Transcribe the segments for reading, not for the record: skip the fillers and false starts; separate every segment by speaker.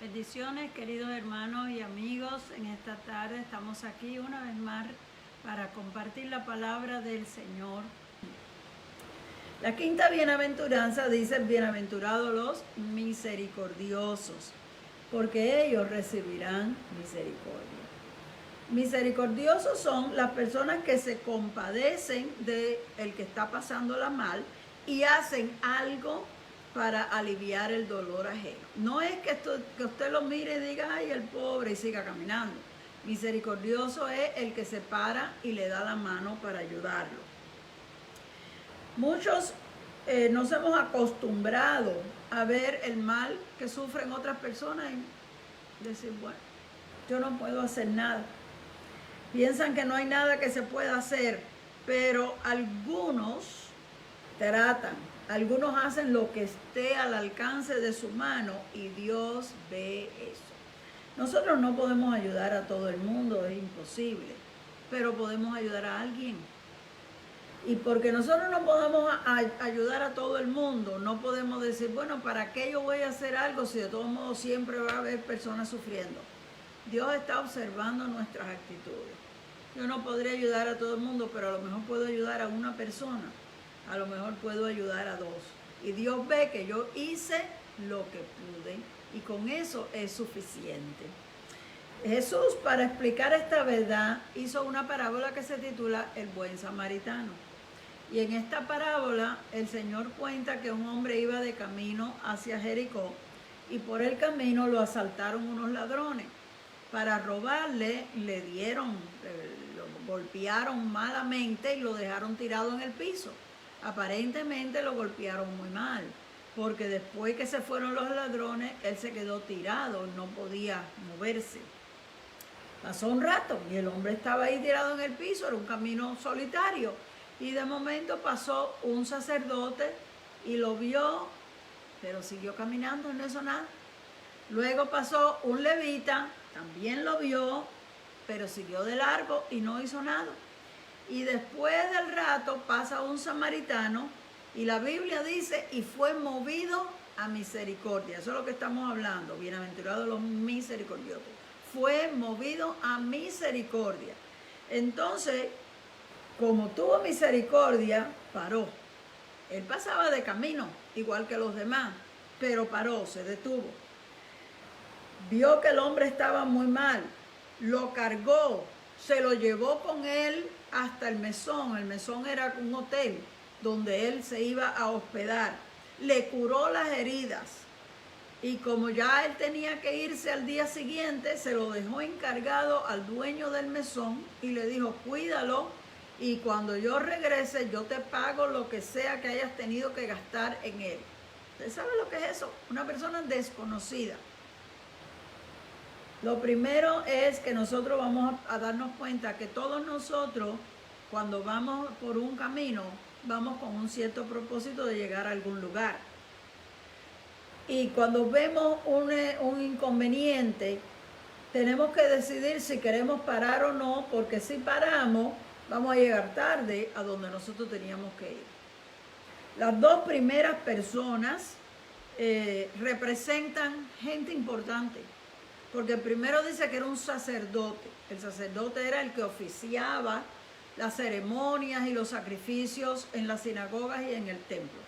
Speaker 1: Bendiciones, queridos hermanos y amigos. En esta tarde estamos aquí una vez más para compartir la palabra del Señor. La quinta bienaventuranza dice: bienaventurados los misericordiosos, porque ellos recibirán misericordia. Misericordiosos son las personas que se compadecen del que está pasándola mal y hacen algo para aliviar el dolor ajeno. No es que usted lo mire y diga, ay, el pobre, y siga caminando. Misericordioso es el que se para y le da la mano para ayudarlo. Muchos nos hemos acostumbrado a ver el mal que sufren otras personas y decir, bueno, yo no puedo hacer nada. Piensan que no hay nada que se pueda hacer, pero algunos tratan, algunos hacen lo que esté al alcance de su mano y Dios ve eso. Nosotros no podemos ayudar a todo el mundo, es imposible, pero podemos ayudar a alguien. Y porque nosotros no podemos ayudar a todo el mundo, no podemos decir, bueno, ¿para qué yo voy a hacer algo si de todos modos siempre va a haber personas sufriendo? Dios está observando nuestras actitudes. Yo no podré ayudar a todo el mundo, pero a lo mejor puedo ayudar a una persona. A lo mejor puedo ayudar a dos. Y Dios ve que yo hice lo que pude y con eso es suficiente. Jesús, para explicar esta verdad, hizo una parábola que se titula El buen samaritano. Y en esta parábola el Señor cuenta que un hombre iba de camino hacia Jericó y por el camino lo asaltaron unos ladrones. Para robarle le lo golpearon malamente y lo dejaron tirado en el piso. Aparentemente lo golpearon muy mal, porque después que se fueron los ladrones, él se quedó tirado, no podía moverse. Pasó un rato y el hombre estaba ahí tirado en el piso, era un camino solitario. Y de momento pasó un sacerdote y lo vio, pero siguió caminando, no hizo nada. Luego pasó un levita, también lo vio, pero siguió de largo y no hizo nada. Y después del rato pasa un samaritano y la Biblia dice, y fue movido a misericordia. Eso es lo que estamos hablando, bienaventurados los misericordiosos. Fue movido a misericordia. Entonces, como tuvo misericordia, paró. Él pasaba de camino, igual que los demás, pero paró, se detuvo. Vio que el hombre estaba muy mal, lo cargó, se lo llevó con él hasta el mesón. El mesón era un hotel donde él se iba a hospedar. Le curó las heridas y como ya él tenía que irse al día siguiente, se lo dejó encargado al dueño del mesón y le dijo, cuídalo y cuando yo regrese yo te pago lo que sea que hayas tenido que gastar en él. ¿Usted sabe lo que es eso? Una persona desconocida. Lo primero es que nosotros vamos a darnos cuenta que todos nosotros, cuando vamos por un camino, vamos con un cierto propósito de llegar a algún lugar. Y cuando vemos un inconveniente, tenemos que decidir si queremos parar o no, porque si paramos, vamos a llegar tarde a donde nosotros teníamos que ir. Las dos primeras personas representan gente importante. Porque el primero dice que era un sacerdote. El sacerdote era el que oficiaba las ceremonias y los sacrificios en las sinagogas y en el templo.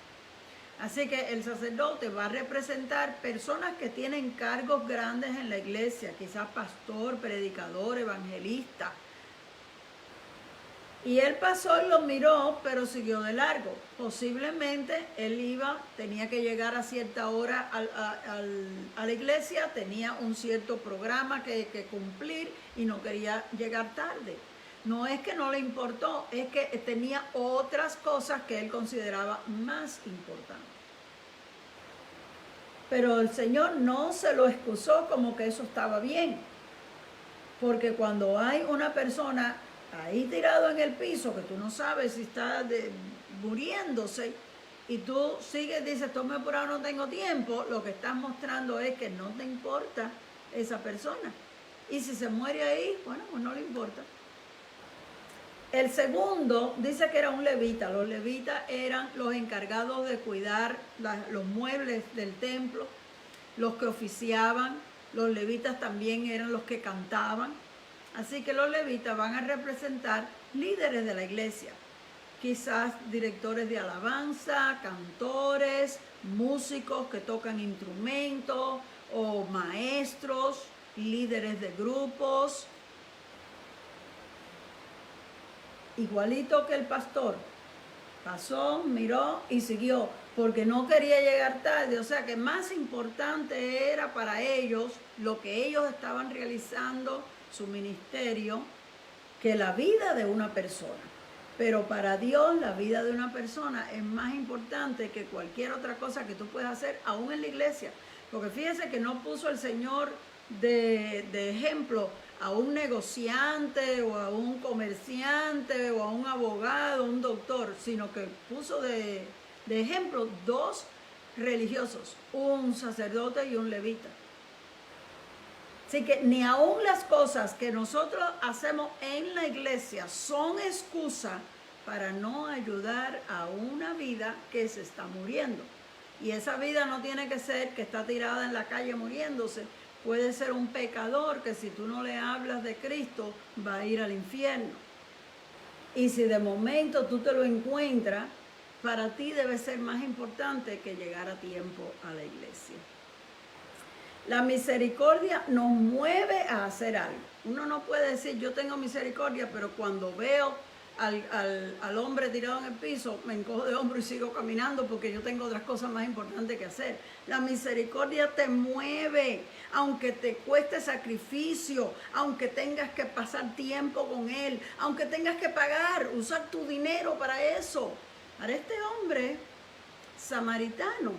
Speaker 1: Así que el sacerdote va a representar personas que tienen cargos grandes en la iglesia, quizás pastor, predicador, evangelista. Y él pasó y lo miró, pero siguió de largo. Posiblemente él tenía que llegar a cierta hora a la iglesia, tenía un cierto programa que cumplir y no quería llegar tarde. No es que no le importó, es que tenía otras cosas que él consideraba más importantes. Pero el Señor no se lo excusó como que eso estaba bien. Porque cuando hay una persona ahí tirado en el piso, que tú no sabes si está muriéndose, y tú sigues, dices, estoy muy apurado, no tengo tiempo, lo que estás mostrando es que no te importa esa persona. Y si se muere ahí, bueno, pues no le importa. El segundo dice que era un levita. Los levitas eran los encargados de cuidar los muebles del templo, los que oficiaban, Los levitas también eran los que cantaban. Así que los levitas van a representar líderes de la iglesia. Quizás directores de alabanza, cantores, músicos que tocan instrumentos o maestros, líderes de grupos. Igualito que el pastor. Pasó, miró y siguió, porque no quería llegar tarde. O sea que más importante era para ellos lo que ellos estaban realizando, su ministerio, que la vida de una persona. Pero para Dios la vida de una persona es más importante que cualquier otra cosa que tú puedas hacer, aún en la iglesia. Porque fíjese que no puso el Señor de ejemplo a un negociante o a un comerciante o a un abogado, un doctor, sino que puso de ejemplo dos religiosos, un sacerdote y un levita. Así que ni aún las cosas que nosotros hacemos en la iglesia son excusa para no ayudar a una vida que se está muriendo. Y esa vida no tiene que ser que está tirada en la calle muriéndose. Puede ser un pecador que si tú no le hablas de Cristo va a ir al infierno. Y si de momento tú te lo encuentras, para ti debe ser más importante que llegar a tiempo a la iglesia. La misericordia nos mueve a hacer algo. Uno no puede decir yo tengo misericordia, pero cuando veo al hombre tirado en el piso, me encojo de hombro y sigo caminando porque yo tengo otras cosas más importantes que hacer. La misericordia te mueve, aunque te cueste sacrificio, aunque tengas que pasar tiempo con él, aunque tengas que pagar, usar tu dinero para eso. Para este hombre samaritano,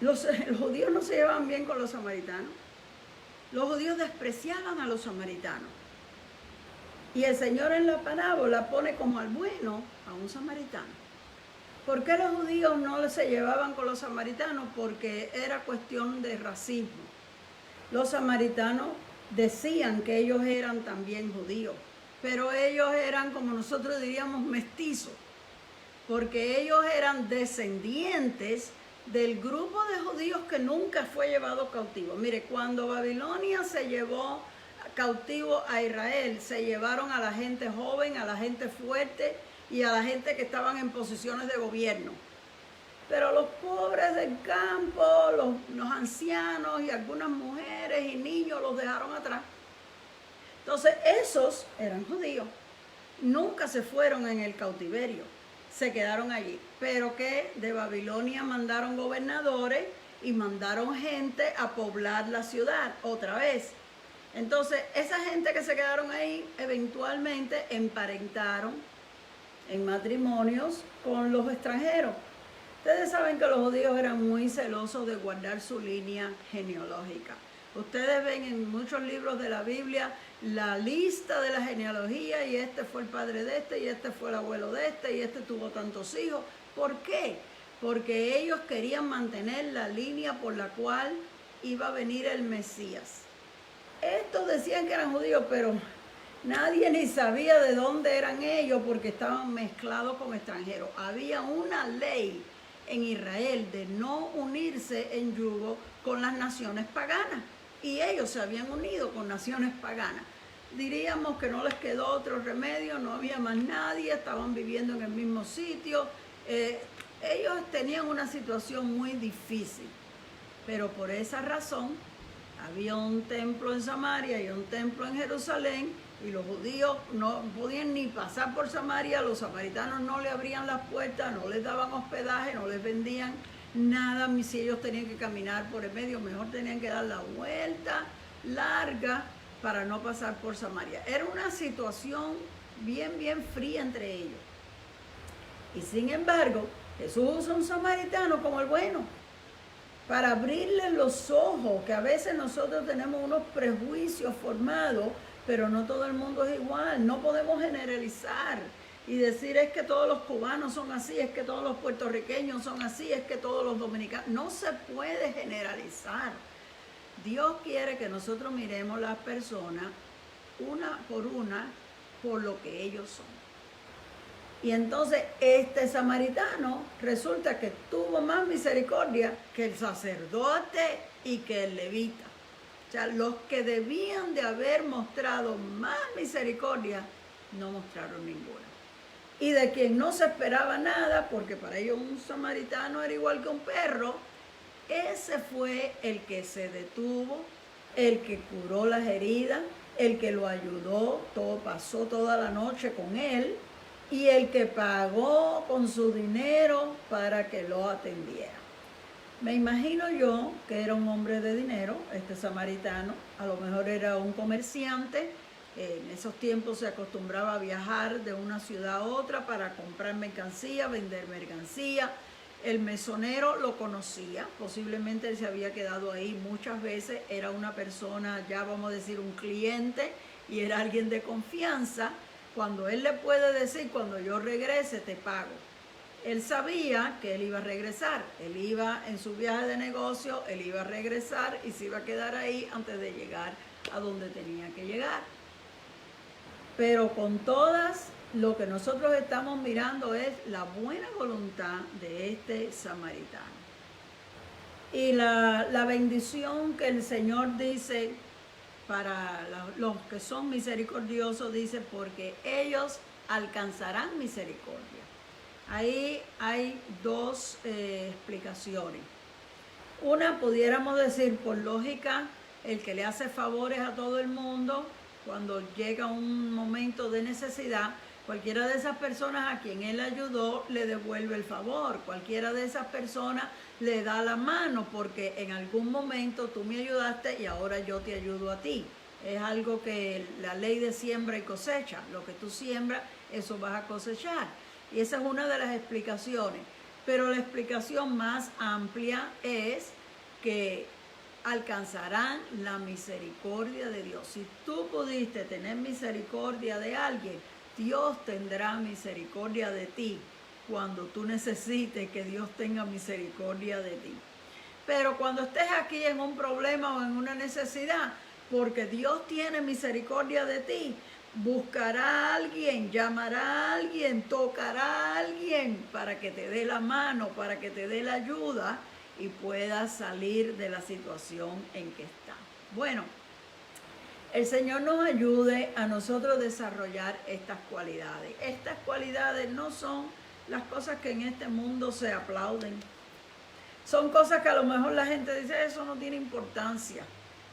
Speaker 1: los judíos no se llevaban bien con los samaritanos. Los judíos despreciaban a los samaritanos. Y el Señor en la parábola pone como al bueno a un samaritano. ¿Por qué los judíos no se llevaban con los samaritanos? Porque era cuestión de racismo. Los samaritanos decían que ellos eran también judíos, pero ellos eran, como nosotros diríamos, mestizos, porque ellos eran descendientes del grupo de judíos que nunca fue llevado cautivo. Mire, cuando Babilonia se llevó cautivo a Israel, se llevaron a la gente joven, a la gente fuerte y a la gente que estaban en posiciones de gobierno. Pero los pobres del campo, los ancianos y algunas mujeres y niños los dejaron atrás. Entonces esos eran judíos, nunca se fueron en el cautiverio, se quedaron allí. Pero que de Babilonia mandaron gobernadores y mandaron gente a poblar la ciudad otra vez. Entonces, esa gente que se quedaron ahí, eventualmente emparentaron en matrimonios con los extranjeros. Ustedes saben que los judíos eran muy celosos de guardar su línea genealógica. Ustedes ven en muchos libros de la Biblia la lista de la genealogía y este fue el padre de este y este fue el abuelo de este y este tuvo tantos hijos. ¿Por qué? Porque ellos querían mantener la línea por la cual iba a venir el Mesías. Estos decían que eran judíos, pero nadie ni sabía de dónde eran ellos porque estaban mezclados con extranjeros. Había una ley en Israel de no unirse en yugo con las naciones paganas y ellos se habían unido con naciones paganas. Diríamos que no les quedó otro remedio, no había más nadie, estaban viviendo en el mismo sitio. Ellos tenían una situación muy difícil, pero por esa razón había un templo en Samaria y un templo en Jerusalén y los judíos no podían ni pasar por Samaria, los samaritanos no le abrían las puertas, no les daban hospedaje, no les vendían nada, si ellos tenían que caminar por el medio, mejor tenían que dar la vuelta larga para no pasar por Samaria. Era una situación bien fría entre ellos. Y sin embargo, Jesús usa un samaritano como el bueno, para abrirles los ojos, que a veces nosotros tenemos unos prejuicios formados, pero no todo el mundo es igual. No podemos generalizar y decir es que todos los cubanos son así, es que todos los puertorriqueños son así, es que todos los dominicanos. No se puede generalizar. Dios quiere que nosotros miremos las personas una por lo que ellos son. Y entonces este samaritano resulta que tuvo más misericordia que el sacerdote y que el levita. sea, los que debían de haber mostrado más misericordia, no mostraron ninguna. Y de quien no se esperaba nada, porque para ellos un samaritano era igual que un perro, ese fue el que se detuvo, el que curó las heridas, el que lo ayudó, pasó toda la noche con él, y el que pagó con su dinero para que lo atendiera. Me imagino yo que era un hombre de dinero, este samaritano, a lo mejor era un comerciante. En esos tiempos se acostumbraba a viajar de una ciudad a otra para comprar mercancía, vender mercancía. El mesonero lo conocía, posiblemente él se había quedado ahí muchas veces, era una persona, ya vamos a decir un cliente, y era alguien de confianza. Cuando él le puede decir, cuando yo regrese te pago. Él sabía que él iba a regresar, él iba en su viaje de negocio, él iba a regresar y se iba a quedar ahí antes de llegar a donde tenía que llegar. Pero con todas, lo que nosotros estamos mirando es la buena voluntad de este samaritano. Y la bendición que el Señor dice para los que son misericordiosos, dice, porque ellos alcanzarán misericordia. Ahí hay dos explicaciones. Una, pudiéramos decir, por lógica, el que le hace favores a todo el mundo, cuando llega un momento de necesidad, cualquiera de esas personas a quien él ayudó le devuelve el favor. Cualquiera de esas personas le da la mano porque en algún momento tú me ayudaste y ahora yo te ayudo a ti. Es algo que la ley de siembra y cosecha. Lo que tú siembras, eso vas a cosechar. Y esa es una de las explicaciones. Pero la explicación más amplia es que alcanzarán la misericordia de Dios. Si tú pudiste tener misericordia de alguien, Dios tendrá misericordia de ti cuando tú necesites que Dios tenga misericordia de ti. Pero cuando estés aquí en un problema o en una necesidad, porque Dios tiene misericordia de ti, buscará a alguien, llamará a alguien, tocará a alguien para que te dé la mano, para que te dé la ayuda y puedas salir de la situación en que está. Bueno, el Señor nos ayude a nosotros desarrollar estas cualidades. Estas cualidades no son las cosas que en este mundo se aplauden. Son cosas que a lo mejor la gente dice, eso no tiene importancia.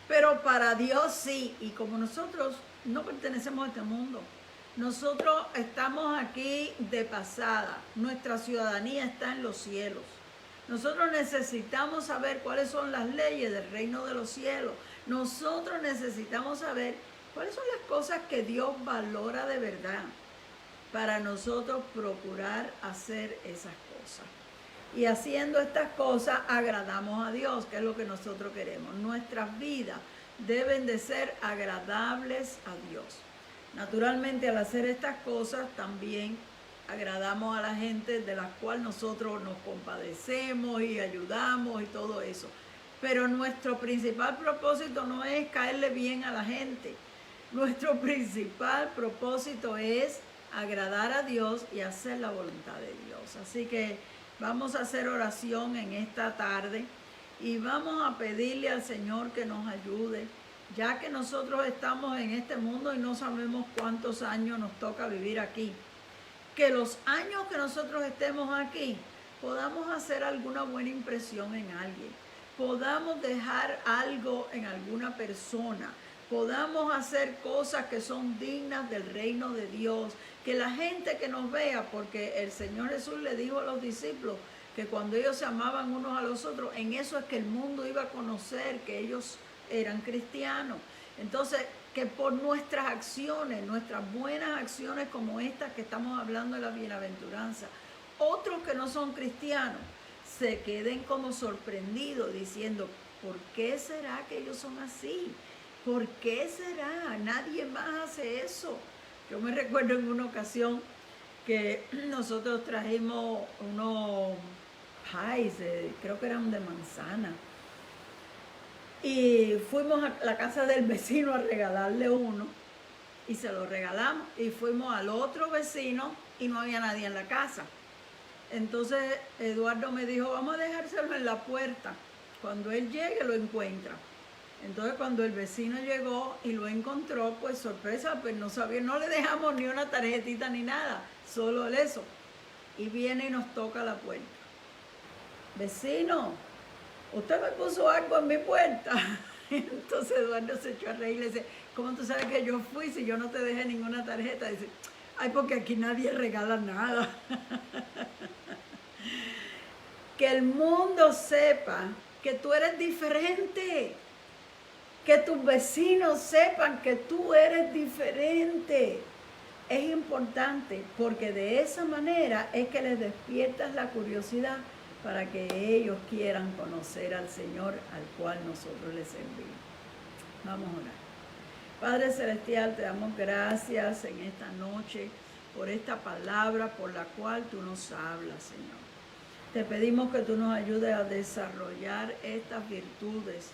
Speaker 1: Pero para Dios sí. Y como nosotros no pertenecemos a este mundo, nosotros estamos aquí de pasada. Nuestra ciudadanía está en los cielos. Nosotros necesitamos saber cuáles son las leyes del reino de los cielos. Nosotros necesitamos saber cuáles son las cosas que Dios valora de verdad para nosotros procurar hacer esas cosas. Y haciendo estas cosas agradamos a Dios, que es lo que nosotros queremos. Nuestras vidas deben de ser agradables a Dios. Naturalmente, al hacer estas cosas también agradamos a la gente de las cuales nosotros nos compadecemos y ayudamos y todo eso. Pero nuestro principal propósito no es caerle bien a la gente. Nuestro principal propósito es agradar a Dios y hacer la voluntad de Dios. Así que vamos a hacer oración en esta tarde y vamos a pedirle al Señor que nos ayude, ya que nosotros estamos en este mundo y no sabemos cuántos años nos toca vivir aquí. Que los años que nosotros estemos aquí podamos hacer alguna buena impresión en alguien, podamos dejar algo en alguna persona, podamos hacer cosas que son dignas del reino de Dios, que la gente que nos vea, porque el Señor Jesús le dijo a los discípulos que cuando ellos se amaban unos a los otros, en eso es que el mundo iba a conocer que ellos eran cristianos. Entonces, que por nuestras acciones, nuestras buenas acciones como estas que estamos hablando de la bienaventuranza, otros que no son cristianos se queden como sorprendidos diciendo, ¿por qué será que ellos son así? ¿Por qué será? Nadie más hace eso. Yo me recuerdo en una ocasión que nosotros trajimos unos pies, creo que eran de manzana, y fuimos a la casa del vecino a regalarle uno y se lo regalamos, y fuimos al otro vecino y no había nadie en la casa. Entonces Eduardo me dijo, vamos a dejárselo en la puerta, cuando él llegue lo encuentra. Entonces cuando el vecino llegó y lo encontró, pues sorpresa, pues no sabía, no le dejamos ni una tarjetita ni nada, solo eso. Y viene y nos toca la puerta. Vecino, usted me puso algo en mi puerta. Entonces Eduardo se echó a reír y le dice, ¿cómo tú sabes que yo fui si yo no te dejé ninguna tarjeta? Dice, ay, porque aquí nadie regala nada. Que el mundo sepa que tú eres diferente. Que tus vecinos sepan que tú eres diferente. Es importante porque de esa manera es que les despiertas la curiosidad para que ellos quieran conocer al Señor al cual nosotros les servimos. Vamos a orar. Padre Celestial, te damos gracias en esta noche por esta palabra por la cual tú nos hablas, Señor. Te pedimos que tú nos ayudes a desarrollar estas virtudes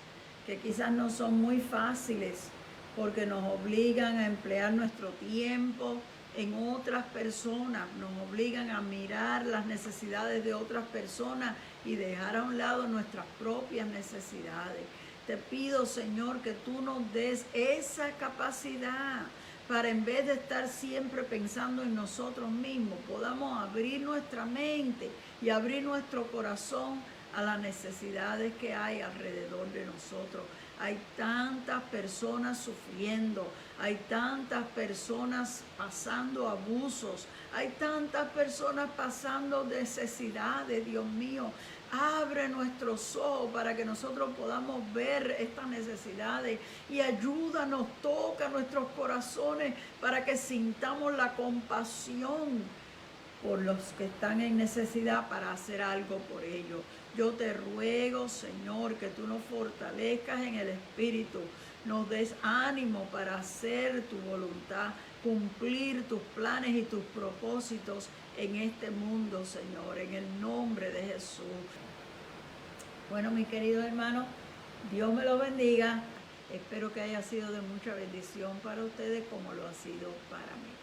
Speaker 1: que quizás no son muy fáciles porque nos obligan a emplear nuestro tiempo en otras personas, nos obligan a mirar las necesidades de otras personas y dejar a un lado nuestras propias necesidades. Te pido, Señor, que tú nos des esa capacidad para en vez de estar siempre pensando en nosotros mismos, podamos abrir nuestra mente y abrir nuestro corazón a las necesidades que hay alrededor de nosotros. Hay tantas personas sufriendo, hay tantas personas pasando abusos, hay tantas personas pasando necesidades, Dios mío. Abre nuestros ojos para que nosotros podamos ver estas necesidades y ayúdanos, toca nuestros corazones para que sintamos la compasión por los que están en necesidad para hacer algo por ellos. Yo te ruego, Señor, que tú nos fortalezcas en el Espíritu, nos des ánimo para hacer tu voluntad, cumplir tus planes y tus propósitos en este mundo, Señor, en el nombre de Jesús. Bueno, mis queridos hermanos, Dios me los bendiga. Espero que haya sido de mucha bendición para ustedes como lo ha sido para mí.